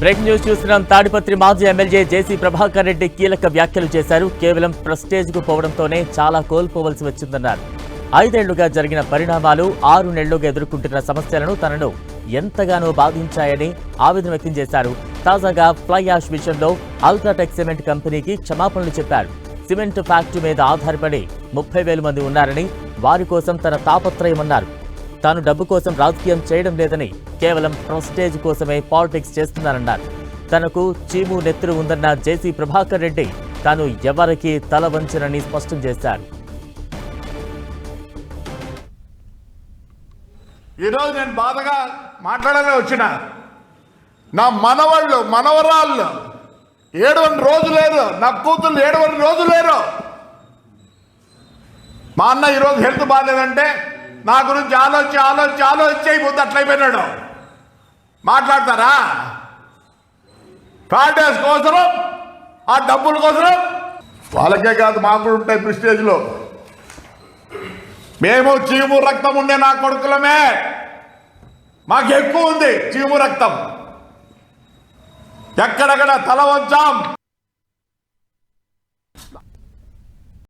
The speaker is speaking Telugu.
బ్రేక్ న్యూస్ చూస్తున్నాం. తాడిపత్రి మాజీ ఎమ్మెల్యే జేసీ ప్రభాకర్ రెడ్డి కీలక వ్యాఖ్యలు చేశారు. కేవలం ప్రెస్టేజ్ కు పోవడంతోనే చాలా కోల్పోవలసి వచ్చిందన్నారు. 5 ఏళ్లుగా జరిగిన పరిణామాలు 6 నెలలుగా ఎదుర్కొంటున్న సమస్యలను తనను ఎంతగానో బాధించాయని ఆవేదన వ్యక్తం చేశారు. తాజాగా ఫ్లై యాష్ విషయంలో అల్ట్రాటెక్ సిమెంట్ కంపెనీకి క్షమాపణలు చెప్పారు. సిమెంట్ ఫ్యాక్టరీ మీద ఆధారపడి 30,000 మంది ఉన్నారని, వారి కోసం తన తాపత్రయమన్నారు. తాను డబ్బు కోసం రాజకీయం చేయడం లేదని, కేవలం ప్రెస్టేజ్ కోసమే పాలిటిక్స్ చేస్తున్నారన్నారు. తనకు చీము నెత్తురు ఉందన్న జేసీ ప్రభాకర్ రెడ్డి తాను ఎవరికి తల వంచనని స్పష్టం చేశారు. ఈరోజు నేను బాధగా మాట్లాడాలని వచ్చిన నా మనవాళ్ళు మనవరాళ్ళు 7 రోజు లేరు, నా కూతుళ్ళు 7 రోజు లేరు. మా అన్న ఈరోజు హెల్త్ బాగాలేదంటే నా గురించి ఆలోచించి అయిపోతే అట్లయిపోయినాడు. మాట్లాడతారా? ఫ్యాటేస్ కోసం, ఆ డబ్బుల కోసం వాళ్ళకే కాదు, మాకు కూడా ఉంటాయి ప్రెస్టేజ్లో. మేము చీము రక్తం ఉండే నా కొడుకులమే, మాకు ఎక్కువ ఉంది చీము రక్తం. ఎక్కడెక్కడ తల వంచాం.